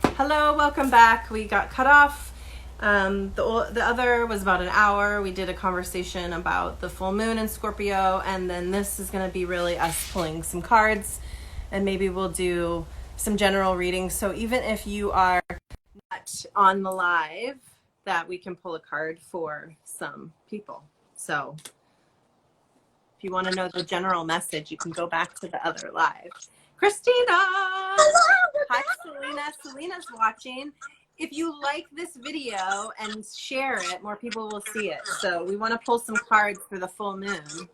Hello, welcome back. We got cut off. The other was about an hour. We did a conversation about the full moon in Scorpio, and then this is going to be really us pulling some cards, and maybe we'll do some general readings. So even if you are not on the live, that we can pull a card for some people. So if you want to know the general message, you can go back to the other live. Christina! Hi, Selena. Selena's watching. If you like this video and share it, more people will see it. So we want to pull some cards for the full moon.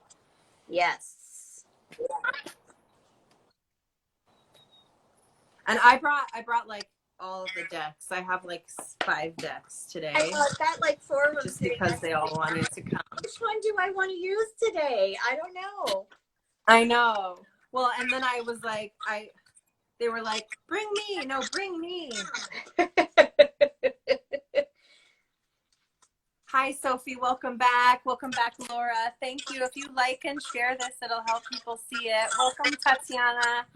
Yes. And I brought like all of the decks. I have like 5 decks today. I got like 4 of them just today. because they all wanted to come. Which one do I want to use today? I don't know. I know. Well, and then I was like, they were like, bring me. No, bring me. Hi, Sophie. Welcome back. Welcome back, Laura. Thank you. If you like and share this, it'll help people see it. Welcome, Tatiana.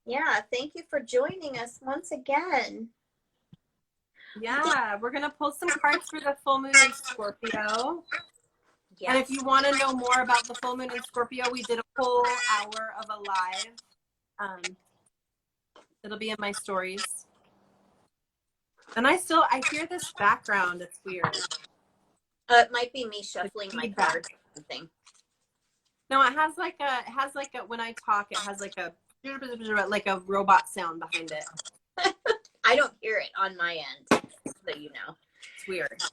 Yeah, thank you for joining us once again. Yeah, we're going to pull some cards for the full moon in Scorpio. Yes. And if you want to know more about the full moon in Scorpio, we did a full hour of a live. It'll be in my stories. And I hear this background. It's weird. It might be me shuffling my cards or something. No, it has like a, when I talk, it has like a robot sound behind it. I don't hear it on my end, so you know. It's weird.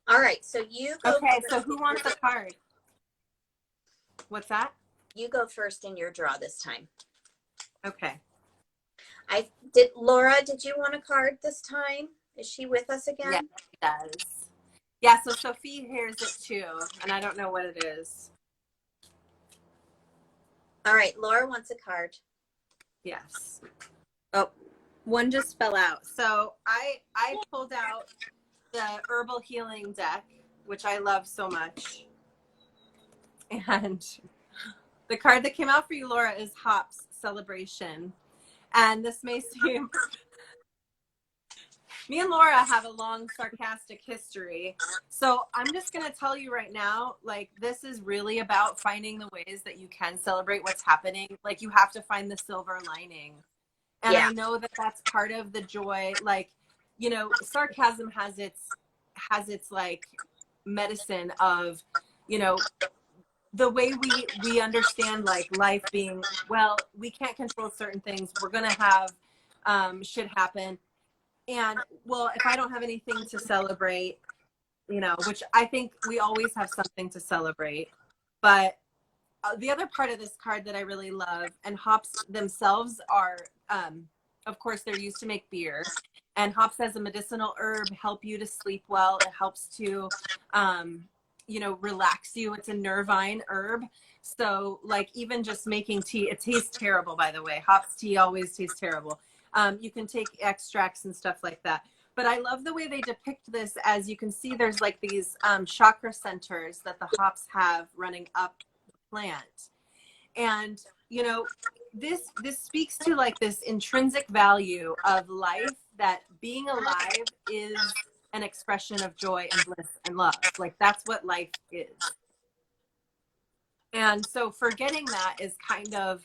All right, so you go. Okay, so who wants a card? What's that? You go first in your draw this time. Okay. Laura, did you want a card this time? Is she with us again? Yeah, she does. Yeah, so Sophie hears it too, and I don't know what it is. All right, Laura wants a card. Yes. Oh, one just fell out. So I pulled out the Herbal Healing deck, which I love so much. And the card that came out for you, Laura, is Hops Celebration. And this may seem... Me and Laura have a long sarcastic history. So I'm just going to tell you right now, like, this is really about finding the ways that you can celebrate what's happening. Like, you have to find the silver lining. And yeah. I know that that's part of the joy. Like, you know, sarcasm has its like medicine of, you know, the way we understand like life being, well, we can't control certain things. We're going to have shit happen. And well, if I don't have anything to celebrate, you know, which I think we always have something to celebrate. But the other part of this card that I really love, and hops themselves are, of course, they're used to make beer. And hops as a medicinal herb help you to sleep well. It helps to, you know, relax you. It's a nervine herb. So like even just making tea, it tastes terrible, by the way. Hops tea always tastes terrible. You can take extracts and stuff like that. But I love the way they depict this. As you can see, there's like these chakra centers that the hops have running up the plant. And, you know, this speaks to like this intrinsic value of life, that being alive is an expression of joy and bliss and love. Like that's what life is. And so forgetting that is kind of,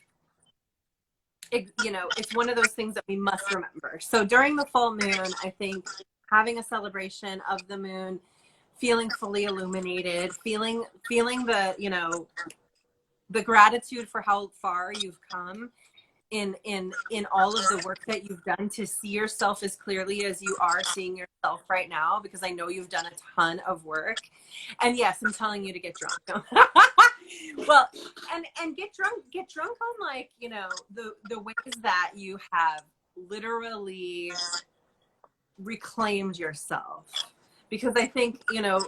you know, it's one of those things that we must remember. So during the full moon, I think having a celebration of the moon, feeling fully illuminated, feeling the, you know, the gratitude for how far you've come in all of the work that you've done to see yourself as clearly as you are seeing yourself right now, because I know you've done a ton of work. And yes, I'm telling you to get drunk. Well, and get drunk on, like, you know, the ways that you have literally reclaimed yourself, because I think, you know,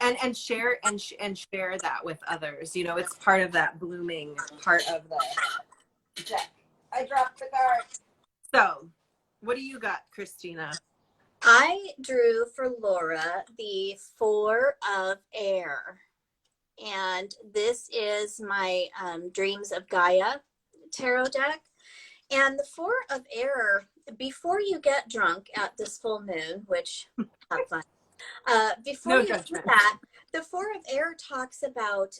and share that with others. You know, it's part of that blooming part of the deck. I dropped the card. So what do you got, Christina? I drew for Laura the 4 of Air. And this is my Dreams of Gaia tarot deck. And the Four of Air, before you get drunk at this full moon, which have fun, before No you do judgment. that, the Four of Air talks about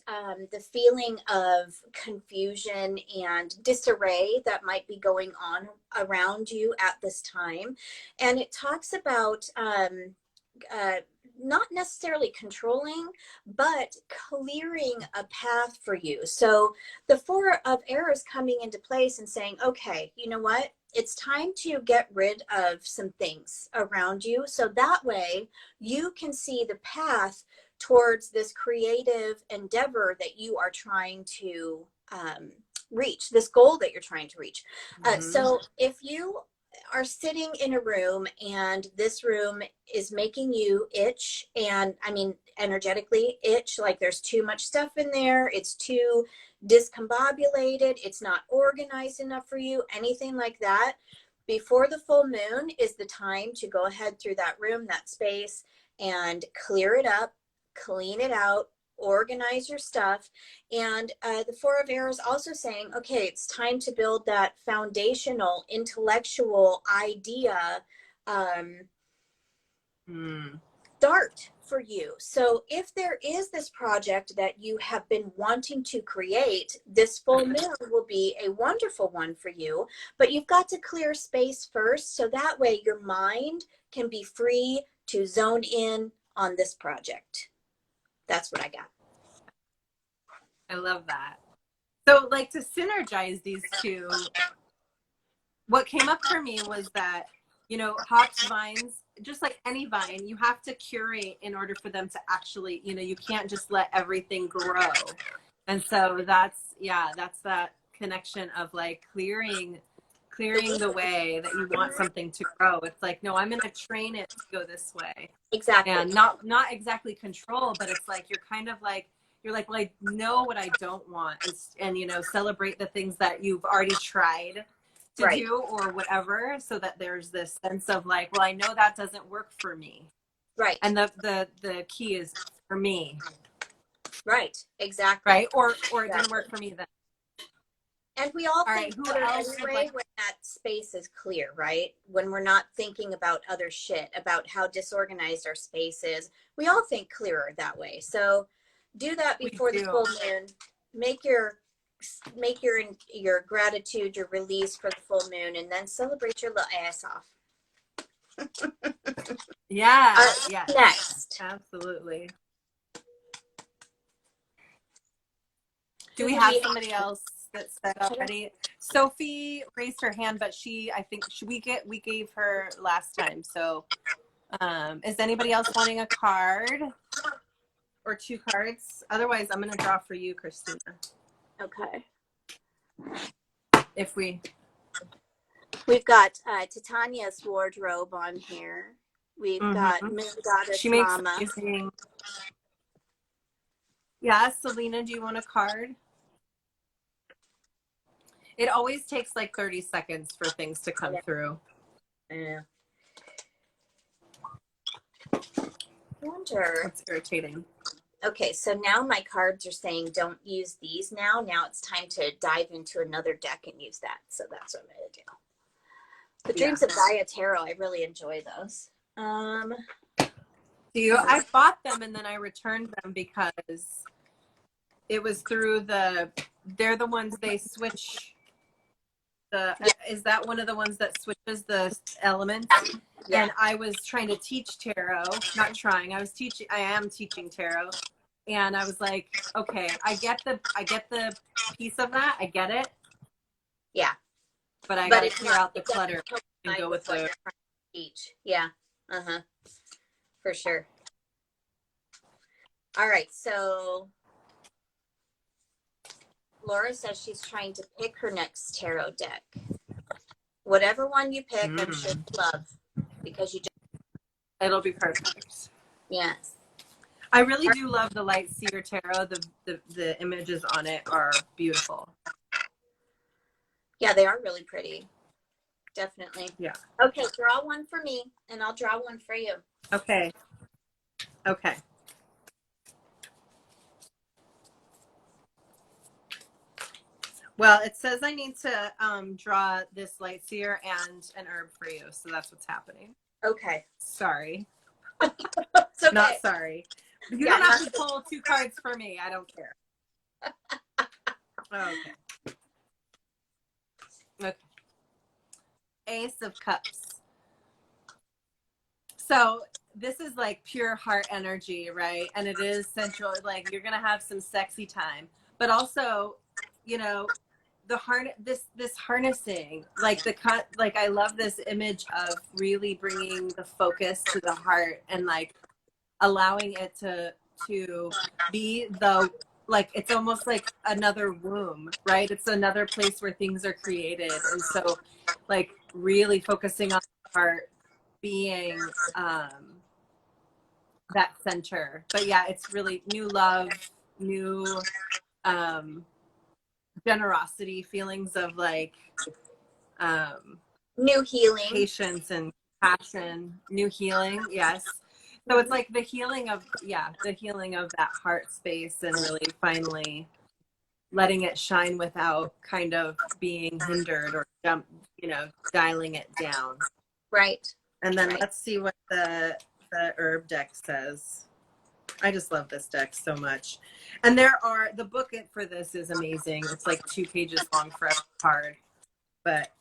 the feeling of confusion and disarray that might be going on around you at this time. And it talks about not necessarily controlling, but clearing a path for you. So the Four of Air is coming into place and saying, okay, you know what? It's time to get rid of some things around you. So that way you can see the path towards this creative endeavor that you are trying to reach, this goal that you're trying to reach. So if you are sitting in a room and this room is making you itch, and I mean energetically itch, like there's too much stuff in there, it's too discombobulated, it's not organized enough for you, anything like that, before the full moon is the time to go ahead through that room, that space, and clear it up, clean it out, organize your stuff. And the Four of Air is also saying, okay, it's time to build that foundational intellectual idea start for you. So if there is this project that you have been wanting to create, this full moon will be a wonderful one for you, but you've got to clear space first, so that way your mind can be free to zone in on this project. That's what I got. I love that. So like to synergize these two, what came up for me was that, you know, hops, vines, just like any vine, you have to curate in order for them to actually, you know, you can't just let everything grow. And so that's that connection of like clearing the way that you want something to grow. It's like, no, I'm going to train it to go this way. Exactly. And not exactly control, but it's like, you're kind of like, you're like, well, I know what I don't want, and you know, celebrate the things that you've already tried to do or whatever, so that there's this sense of like, well, I know that doesn't work for me. Right. And the key is for me. Right. Exactly. Right. Or it didn't work for me then. And we all right, think better anyway when that space is clear, right? When we're not thinking about other shit, about how disorganized our space is. We all think clearer that way. So do that before the full moon. Make your gratitude, your release for the full moon, and then celebrate your little ass off. Yeah. Yeah. Next. Absolutely. Do we have somebody else that's set already? Sophie raised her hand, but I think we gave her last time. So is anybody else wanting a card or two cards? Otherwise, I'm going to draw for you, Christina. Okay. We've got Titania's wardrobe on here. We've got Moon Goddess Mama. Amazing. Yeah, Selena, do you want a card? It always takes like 30 seconds for things to come through. Yeah. Wonder. That's irritating. Okay, so now my cards are saying don't use these now. Now it's time to dive into another deck and use that. So that's what I'm going to do. The Dreams of Gaia Tarot, I really enjoy those. I bought them and then I returned them because it was through they're the ones they switch. Is that one of the ones that switches the elements? Yeah. And I was trying to teach tarot, I am teaching tarot. And I was like, okay, I get the piece of that. I get it. Yeah. But I got to clear out the clutter and go with the teach. Yeah. For sure. All right. So Laura says she's trying to pick her next tarot deck. Whatever one you pick, I'm sure you love, because it'll be perfect. Yes. I really do love the Light Seer Tarot. The images on it are beautiful. Yeah, they are really pretty. Definitely. Yeah. Okay, draw one for me, and I'll draw one for you. Okay. Well, it says I need to draw this light seer and an herb for you, so that's what's happening. Okay. Sorry. It's okay. Not sorry. You don't have to pull 2 cards for me. I don't care. Okay. Okay. Ace of Cups. So this is like pure heart energy, right? And it is central. Like you're gonna have some sexy time, but also, you know, this harnessing, like like I love this image of really bringing the focus to the heart and like allowing it to be the, like it's almost like another womb, right? It's another place where things are created. And so like really focusing on the heart being that center. But yeah, it's really new love, new generosity, feelings of like New healing. patience and passion, new healing. Yes. So it's like the healing of that heart space and really finally letting it shine without kind of being hindered or dialing it down. Right. And then right. let's see what the herb deck says. I just love this deck so much. And the book for this is amazing. It's like 2 pages long for every card. But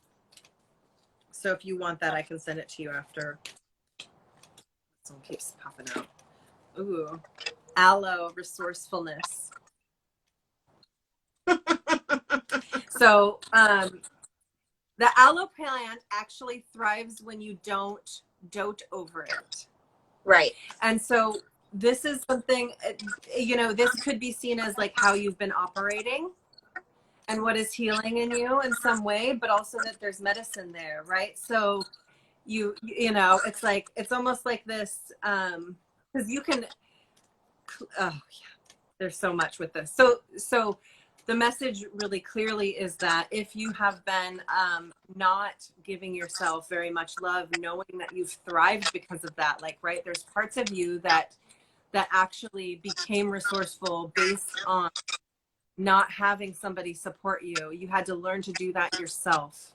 so if you want that, I can send it to you after. Someone keeps popping out. Ooh, aloe resourcefulness. So the aloe plant actually thrives when you don't dote over it. Right. And so this is something, this could be seen as like how you've been operating and what is healing in you in some way, but also that there's medicine there, right? So it's like, it's almost like this, because you can, there's so much with this. So the message really clearly is that if you have been not giving yourself very much love, knowing that you've thrived because of that, like, right, there's parts of you that actually became resourceful based on not having somebody support you. You had to learn to do that yourself.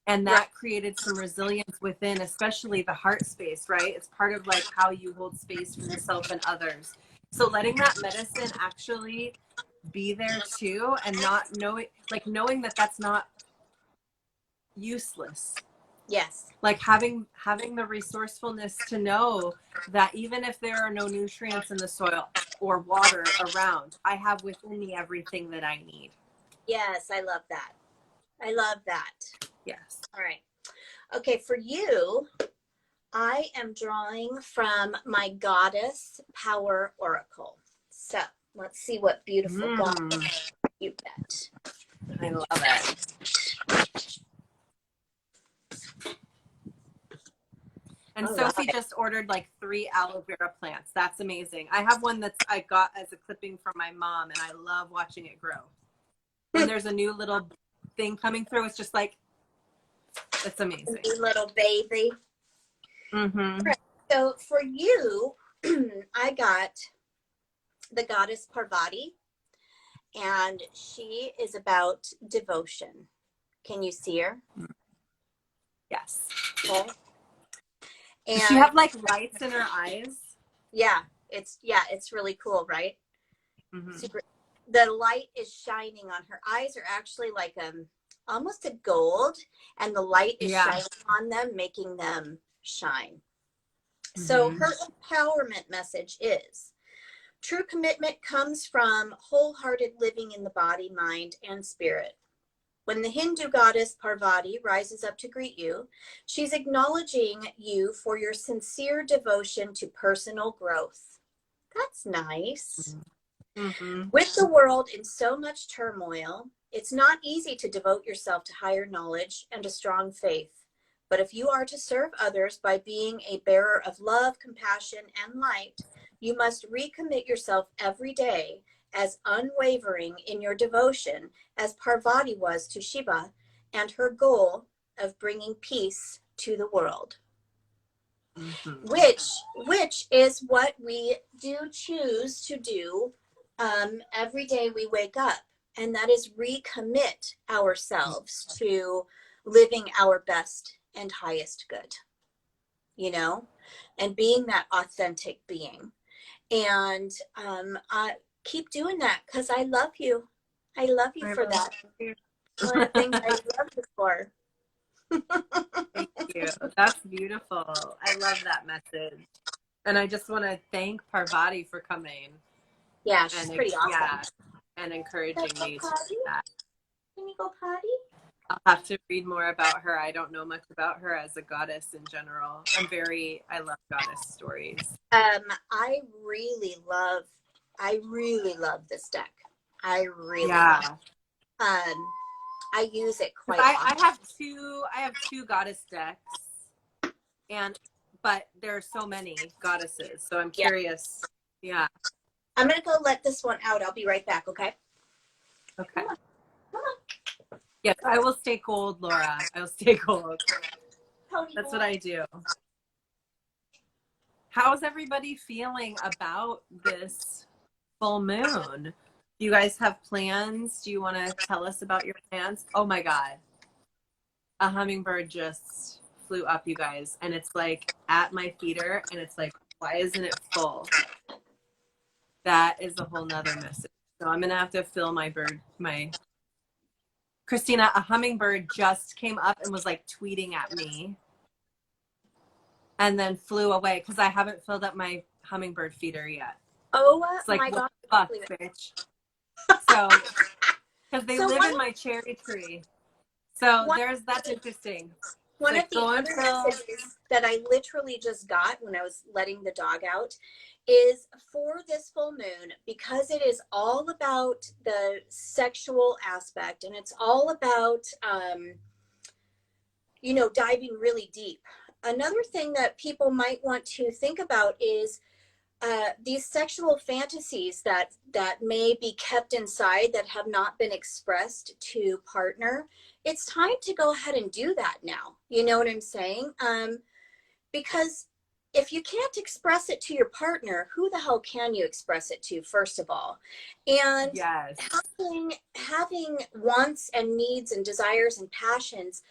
And that created some resilience within, especially the heart space, right? It's part of like how you hold space for yourself and others. So letting that medicine actually be there too, and not knowing that that's not useless. Yes. Like having the resourcefulness to know that even if there are no nutrients in the soil or water around, I have within me everything that I need. Yes, I love that. I love that. Yes. All right. Okay, for you, I am drawing from my Goddess Power Oracle. So let's see what beautiful goddess you get. I love it. And Sophie just ordered like 3 aloe vera plants. That's amazing. I have one I got as a clipping from my mom, and I love watching it grow. When there's a new little thing coming through, it's just like, it's amazing. A new little baby. Mm-hmm. Right. So for you, I got the goddess Parvati, and she is about devotion. Can you see her? Yes. Okay. And does she have like lights in her eyes? Yeah, it's really cool, right? Mm-hmm. Super. The light is shining on her eyes are actually like almost a gold, and the light is shining on them, making them shine. Mm-hmm. So her empowerment message is: true commitment comes from wholehearted living in the body, mind, and spirit. When the Hindu goddess Parvati rises up to greet you, she's acknowledging you for your sincere devotion to personal growth. That's nice. Mm-hmm. With the world in so much turmoil, it's not easy to devote yourself to higher knowledge and a strong faith. But if you are to serve others by being a bearer of love, compassion, and light, you must recommit yourself every day as unwavering in your devotion as Parvati was to Shiva and her goal of bringing peace to the world. Mm-hmm. Which is what we do choose to do every day we wake up. and that is recommit ourselves to living our best and highest good, you know, and being that authentic being. And I keep doing that because I love you. I love you for that. One of the things I love you for. Thank you. That's beautiful. I love that message. And I just want to thank Parvati for coming. Yeah, she's and pretty awesome. Yeah, and encouraging me to do that. Can you go potty? I'll have to read more about her. I don't know much about her as a goddess in general. I love goddess stories. I really love this deck. I really love. I use it quite often. I have two goddess decks, but there are so many goddesses, so I'm curious. Yeah. I'm gonna go let this one out. I'll be right back, okay? Okay. Come on. Yes, I will stay cold, Laura. I will stay cold. That's what I do. How's everybody feeling about this full moon? Do you guys have plans? Do you want to tell us about your plans? Oh my God. A hummingbird just flew up, you guys, and it's like at my feeder, and it's like, why isn't it full? That is a whole nother message. So I'm gonna have to fill my Christina, a hummingbird just came up and was like tweeting at me and then flew away because I haven't filled up my hummingbird feeder yet. Oh it's like, my God. Fuck, bitch. So, because they live in my cherry tree. So that's interesting. One of the other messages that I literally just got when I was letting the dog out is for this full moon, because it is all about the sexual aspect and it's all about, diving really deep. Another thing that people might want to think about is these sexual fantasies that may be kept inside that have not been expressed to partner. It's time to go ahead and do that now. You know what I'm saying? Because if you can't express it to your partner, who the hell can you express it to, first of all? And yes. having wants and needs and desires and passions,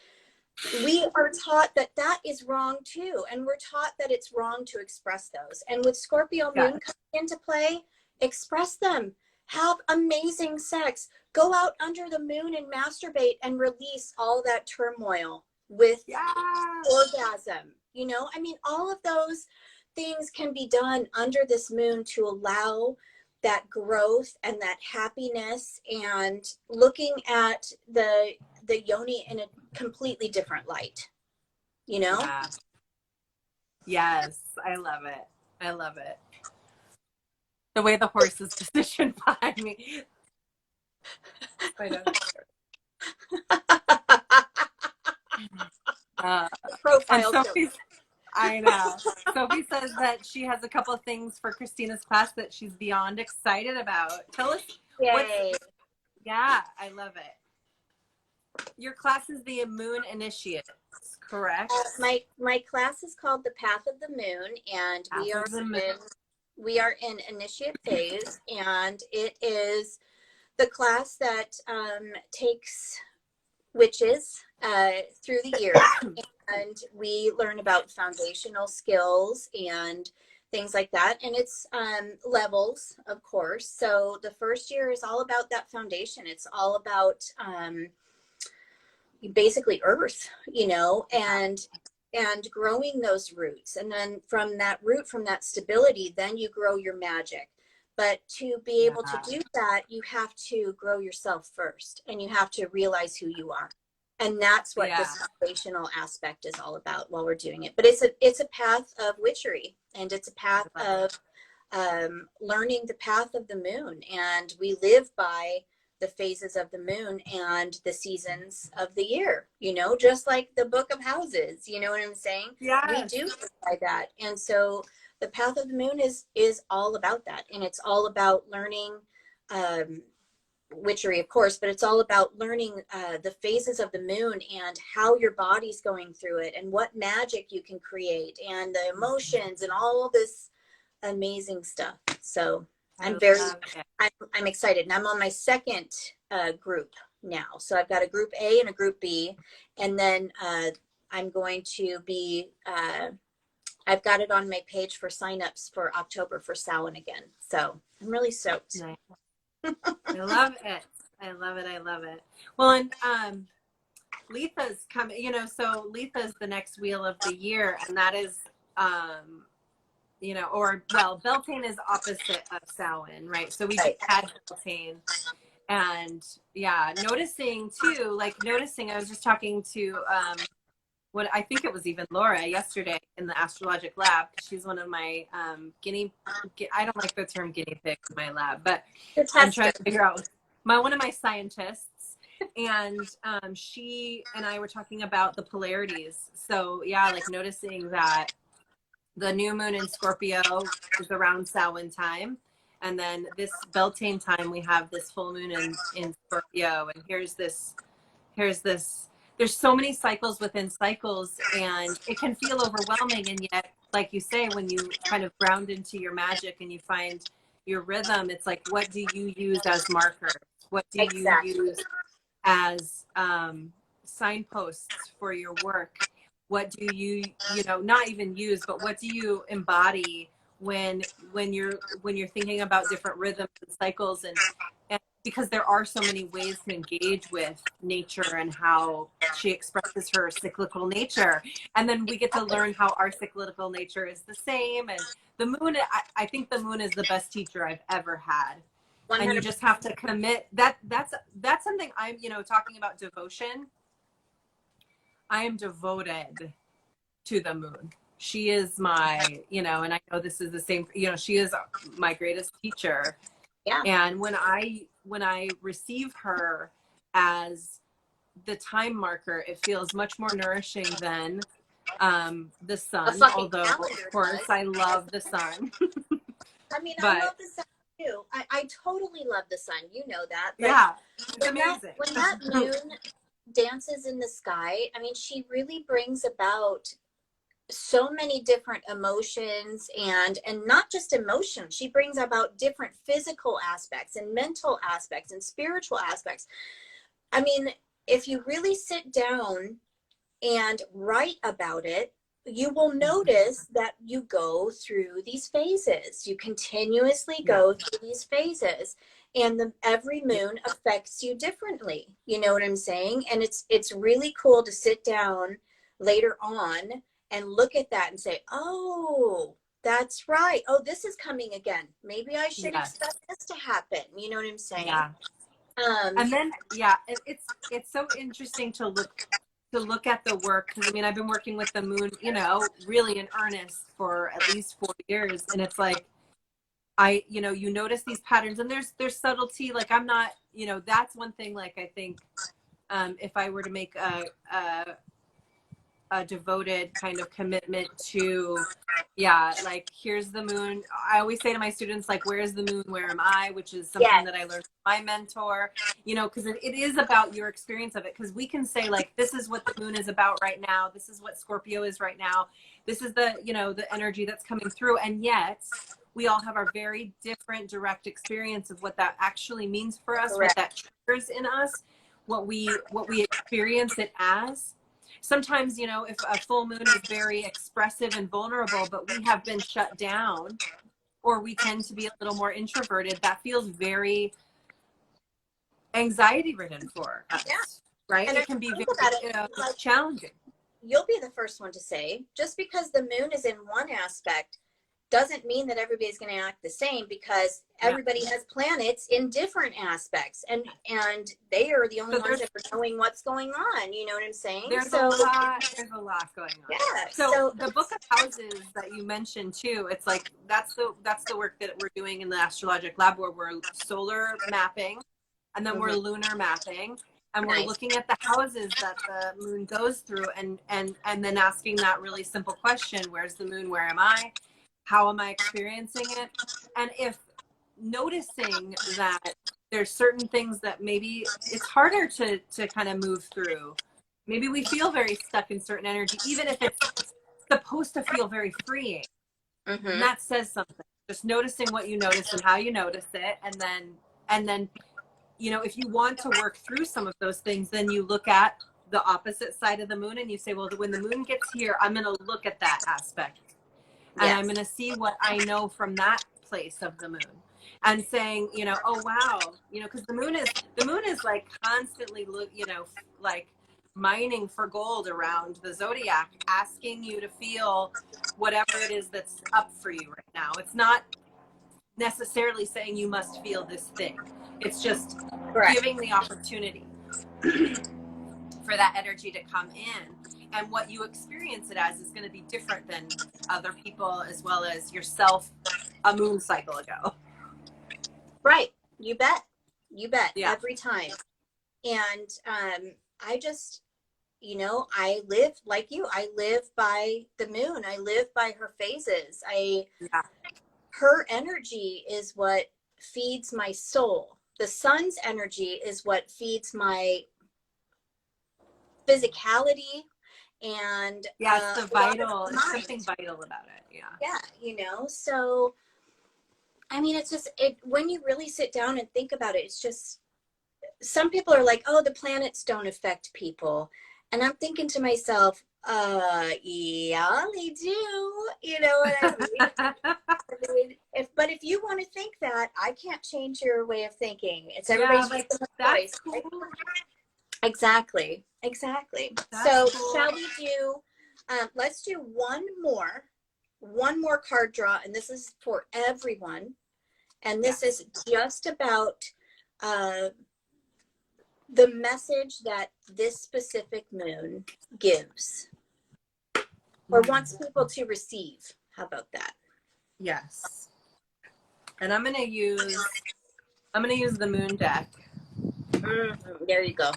we are taught that is wrong too. And we're taught that it's wrong to express those. And with Scorpio moon coming into play, express them. Have amazing sex. Go out under the moon and masturbate and release all that turmoil with orgasm. All of those things can be done under this moon to allow that growth and that happiness and looking at the yoni in a completely different light, Yeah. Yes, I love it. The way the horse is positioned behind me. Profile. I know. Sophie says that she has a couple of things for Christina's class that she's beyond excited about. Tell us. Yay. Yeah, I love it. Your class is the Moon Initiates, correct? My class is called the Path of the Moon, and we are in initiate phase, and it is the class that takes witches through the year, and we learn about foundational skills and things like that, and it's levels, of course. So the first year is all about that foundation. It's all about basically earth, and growing those roots, and then from that root, from that stability, then you grow your magic. But to be able to do that, you have to grow yourself first, and you have to realize who you are. And that's what this foundational aspect is all about while we're doing it. But it's a path of witchery, and it's a path of learning the path of the moon. And we live by the phases of the moon and the seasons of the year, just like the book of houses, you know what I'm saying? Yeah. We do live by that. And so the path of the moon is all about that. And it's all about learning witchery, of course, but it's all about learning the phases of the moon and how your body's going through it and what magic you can create and the emotions and all this amazing stuff. So I'm excited, and I'm on my second group now. So I've got a group A and a group B, and then I'm going to be I've got it on my page for signups for October for Samhain again. So I'm really stoked. Nice. I love it. I love it. I love it. Well, and Letha's coming, you know, so Letha's the next wheel of the year, and that is, you know, or well, Beltane is opposite of Samhain, right? So we Right. had Beltane, and yeah, noticing too, like noticing. I was just talking to what I think it was even Laura yesterday in the astrologic lab. She's one of my I don't like the term guinea pig in my lab, but I'm trying to figure out one of my scientists, and she and I were talking about the polarities. So yeah, like noticing that the new moon in Scorpio is around Samhain time, and then this Beltane time we have this full moon in Scorpio, and here's this there's so many cycles within cycles, and it can feel overwhelming. And yet, like you say, when you kind of ground into your magic and you find your rhythm, it's like, what do you use as markers? What do Exactly. you use as signposts for your work? What do you know, not even use, but what do you embody when you're thinking about different rhythms and cycles, and because there are so many ways to engage with nature and how she expresses her cyclical nature. And then we get to learn how our cyclical nature is the same. And the moon, I think the moon is the best teacher I've ever had. 100%. And you just have to commit. That's something I'm, you know, talking about devotion. I am devoted to the moon. She is my, you know, and I know this is the same, you know, she is my greatest teacher. Yeah. And when I receive her as the time marker, it feels much more nourishing than the sun. Although, of course, I love the sun. I mean, I love the sun too. I totally love the sun. You know that. But yeah, it's amazing. When that moon dances in the sky, I mean, she really brings about so many different emotions, and not just emotions. She brings about different physical aspects and mental aspects and spiritual aspects. I mean, if you really sit down and write about it, you will notice that you go through these phases. You continuously go through these phases, and every moon affects you differently. You know what I'm saying? And it's really cool to sit down later on and look at that and say, oh, that's right. Oh, this is coming again. Maybe I should expect this to happen. You know what I'm saying? Yeah. And then, it's so interesting to look at the work, because I mean, I've been working with the moon, you know, really in earnest for at least 4 years, and it's like, you know, you notice these patterns, and there's subtlety. Like, I'm not, you know, that's one thing. Like, I think if I were to make a devoted kind of commitment to, like, here's the moon. I always say to my students, like, where's the moon, where am I, which is something that I learned from my mentor, you know, because it is about your experience of it. Because we can say, like, this is what the moon is about right now, this is what Scorpio is right now, this is the, you know, the energy that's coming through, and yet we all have our very different direct experience of what that actually means for us. Correct. What that triggers in us, what we experience it as. Sometimes, you know, if a full moon is very expressive and vulnerable, but we have been shut down, or we tend to be a little more introverted, that feels very anxiety ridden for us, right? And it can be very challenging. You'll be the first one to say, just because the moon is in one aspect doesn't mean that everybody's going to act the same, because everybody has planets in different aspects, and they are the only ones that are knowing what's going on. You know what I'm saying? There's a lot going on. Yeah. So the book of houses that you mentioned too, it's like that's the work that we're doing in the astrologic lab, where we're solar mapping, and then we're lunar mapping, and we're looking at the houses that the moon goes through, and then asking that really simple question: where's the moon? Where am I? How am I experiencing it? And if noticing that there's certain things that maybe it's harder to kind of move through. Maybe we feel very stuck in certain energy, even if it's supposed to feel very freeing. Mm-hmm. And that says something. Just noticing what you notice and how you notice it, and then you know, if you want to work through some of those things, then you look at the opposite side of the moon and you say, well, when the moon gets here, I'm going to look at that aspect and I'm going to see what I know from that place of the moon, and saying, you know, oh wow, you know, because the moon is like constantly you know, like mining for gold around the zodiac, asking you to feel whatever it is that's up for you right now. It's not necessarily saying you must feel this thing. It's just giving the opportunity for that energy to come in. And what you experience it as is going to be different than other people, as well as yourself a moon cycle ago. Right. You bet. You bet. Yeah. Every time. And I just, you know, I live like you. I live by the moon. I live by her phases. Her energy is what feeds my soul. The sun's energy is what feeds my physicality. And it's the vital, it's something vital about it. Yeah, you know, so I mean, it's just when you really sit down and think about it, it's just, some people are like, oh, the planets don't affect people, and I'm thinking to myself, yeah, they do, you know what I mean? But if you want to think that, I can't change your way of thinking. It's everybody's choice. Cool. Exactly. That's so cool. Shall we do, let's do one more card draw, and this is for everyone, and this is just about the message that this specific moon gives or wants people to receive. How about that? Yes. And I'm gonna use the moon deck. There you go.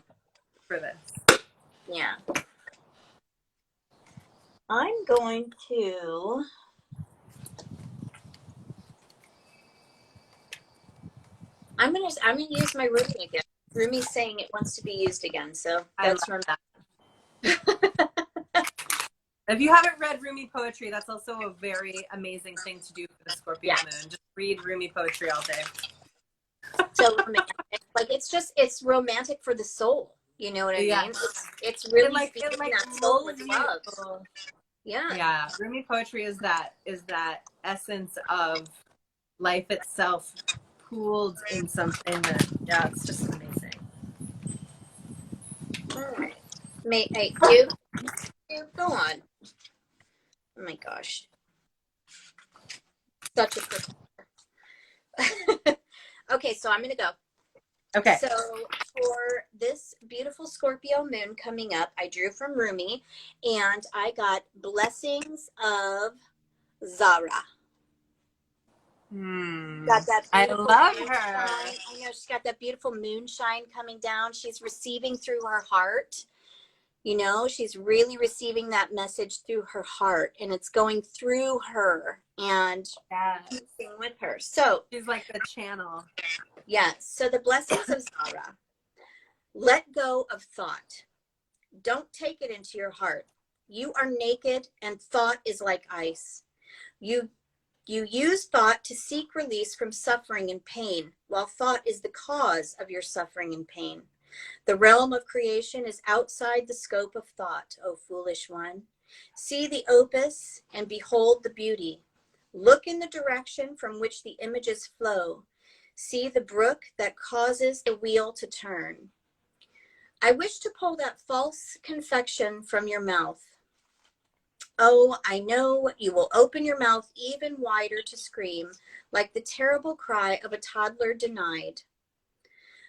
For this. Yeah. I'm going to use my Rumi again. Rumi's saying it wants to be used again, so that's from that. If you haven't read Rumi poetry, that's also a very amazing thing to do for the Scorpio moon. Just read Rumi poetry all day. So romantic. Like it's romantic for the soul. You know what I mean? It's really feeding that soul with love. Yeah. Rumi poetry is that essence of life itself pooled in something that it's just amazing. All right. Do go on. Oh my gosh. Such a good. Okay, so I'm gonna go. Okay. So for this beautiful Scorpio moon coming up, I drew from Rumi, and I got Blessings of Zara. Got that I love her. I know, she's got that beautiful moonshine coming down. She's receiving through her heart. You know, she's really receiving that message through her heart, and it's going through her and mixing with her. So she's like the channel. Yes. So the Blessings of Zara. Let go of thought. Don't take it into your heart. You are naked, and thought is like ice. You use thought to seek release from suffering and pain, while thought is the cause of your suffering and pain. The realm of creation is outside the scope of thought, O foolish one. See the opus and behold the beauty. Look in the direction from which the images flow. See the brook that causes the wheel to turn. I wish to pull that false confection from your mouth. Oh, I know you will open your mouth even wider to scream, like the terrible cry of a toddler denied.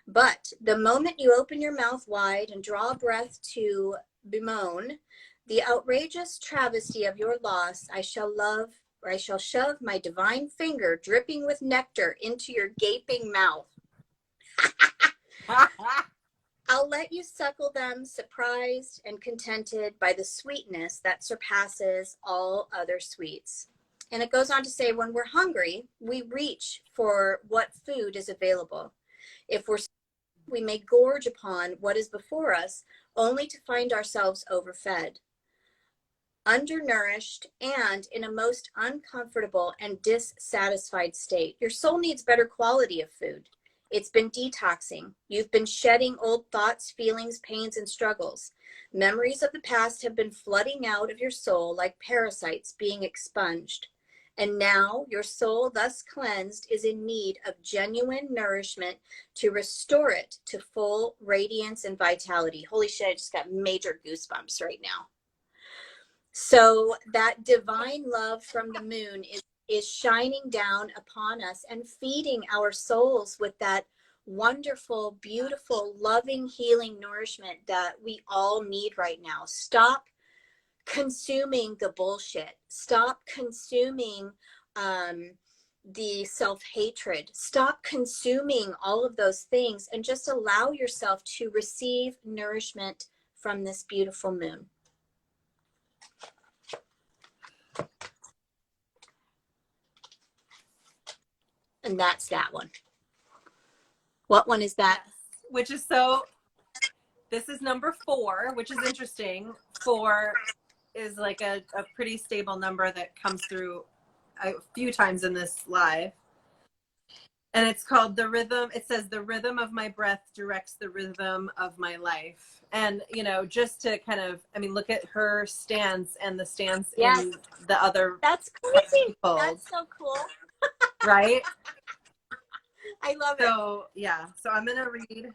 But the moment you open your mouth wide and draw a breath to bemoan the outrageous travesty of your loss, I shall shove my divine finger dripping with nectar into your gaping mouth. I'll let you suckle them, surprised and contented by the sweetness that surpasses all other sweets. And it goes on to say, when we're hungry, we reach for what food is available. If we may gorge upon what is before us, only to find ourselves overfed, undernourished, and in a most uncomfortable and dissatisfied state. Your soul needs better quality of food. It's been detoxing. You've been shedding old thoughts, feelings, pains, and struggles. Memories of the past have been flooding out of your soul like parasites being expunged. And now your soul, thus cleansed, is in need of genuine nourishment to restore it to full radiance and vitality. Holy shit, I just got major goosebumps right now. So that divine love from the moon is shining down upon us and feeding our souls with that wonderful, beautiful, loving, healing nourishment that we all need right now. Stop consuming the bullshit. Stop consuming the self-hatred. Stop consuming all of those things and just allow yourself to receive nourishment from this beautiful moon. And that's that one. What one is that? Yes. Which is this is number 4, which is interesting. 4 is like a pretty stable number that comes through a few times in this live. And it's called the rhythm. It says the rhythm of my breath directs the rhythm of my life. And, you know, just to kind of, I mean, look at her stance and the stance in the other. That's crazy. People. That's so cool. Right? I love it. So, yeah. So I'm going to read.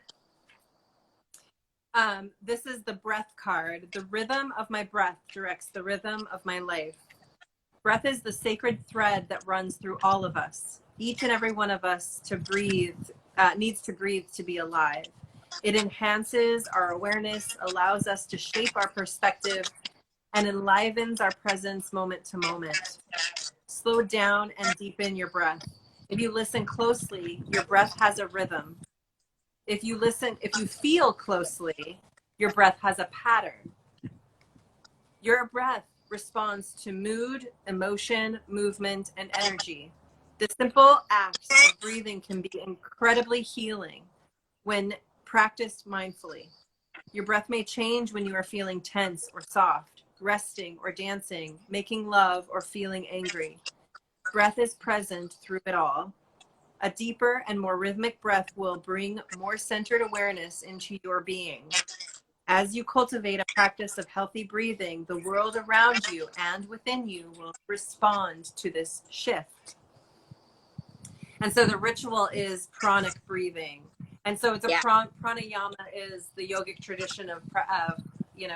This is the breath card. The rhythm of my breath directs the rhythm of my life. Breath is the sacred thread that runs through all of us. Each and every one of us to breathe, needs to breathe to be alive. It enhances our awareness, allows us to shape our perspective, and enlivens our presence moment to moment. Slow down and deepen your breath. If you listen closely, your breath has a rhythm. If you feel closely, your breath has a pattern. Your breath responds to mood, emotion, movement, and energy. The simple act of breathing can be incredibly healing when practiced mindfully. Your breath may change when you are feeling tense or soft, resting or dancing, making love or feeling angry. Breath is present through it all. A deeper and more rhythmic breath will bring more centered awareness into your being. As you cultivate a practice of healthy breathing, the world around you and within you will respond to this shift. And so the ritual is pranic breathing. And so it's pranayama is the yogic tradition of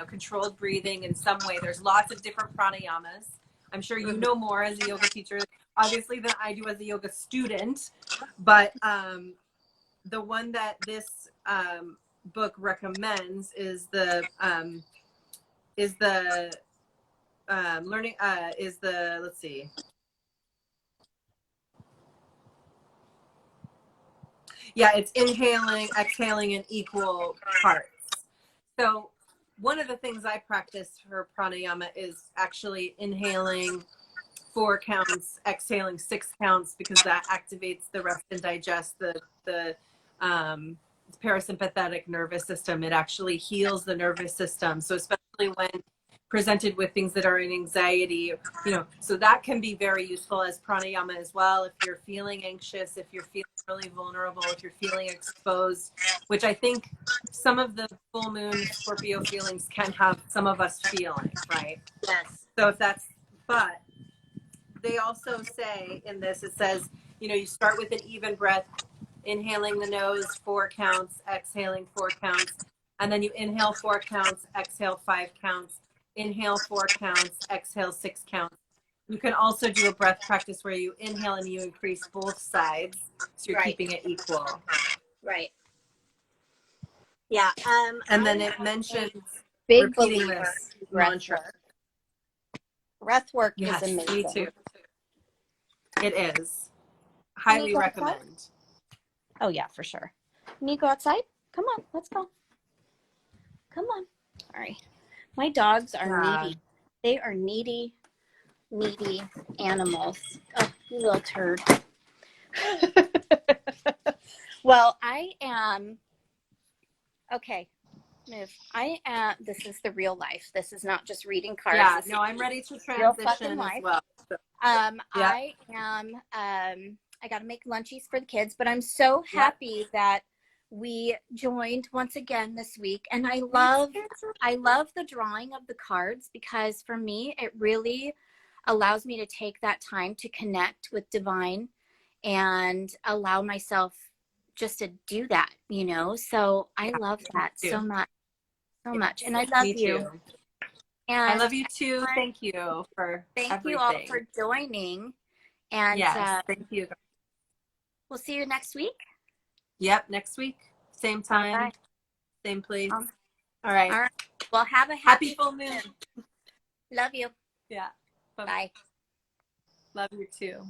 controlled breathing in some way. There's lots of different pranayamas. I'm sure you know more as a yoga teacher, obviously, than I do as a yoga student. But the one that this book recommends is the let's see. Yeah, it's inhaling, exhaling in equal parts. So one of the things I practice for pranayama is actually inhaling 4 counts, exhaling 6 counts, because that activates the rest and digest, the parasympathetic nervous system. It actually heals the nervous system. So especially when presented with things that are in anxiety, so that can be very useful as pranayama as well. If you're feeling anxious, if you're feeling really vulnerable, if you're feeling exposed, which I think some of the full moon Scorpio feelings can have some of us feeling, right? Yes. So but they also say in this, it says, you start with an even breath, inhaling the nose 4 counts, exhaling 4 counts, and then you inhale 4 counts, exhale 5 counts, inhale 4 counts, exhale 6 counts. You can also do a breath practice where you inhale and you increase both sides, so you're keeping it equal. Right. Yeah. And then it mentions big repeating this mantra. Breath work Yes, is amazing. me too. It is. Highly recommend. Oh yeah, for sure. Can you go outside? Come on, let's go. Come on. Sorry. My dogs are needy. They are needy animals. Oh, you little turd. Well, I am. Okay, move. This is the real life. This is not just reading cards. Yeah, this I'm ready to transition as well. I am I got to make lunchies for the kids, but I'm so happy that we joined once again this week. And I love the drawing of the cards, because for me, it really allows me to take that time to connect with divine and allow myself just to do that, you know? So I love that so much, so much. And I love you. Too. And I love you too. Thank you for thank everything. you all for joining. And yes, thank you. We'll see you next week. Yep, next week. Same time, Bye. same place. All right. All right. Well, have a happy full moon. Love you. Yeah. Bye. Love you too.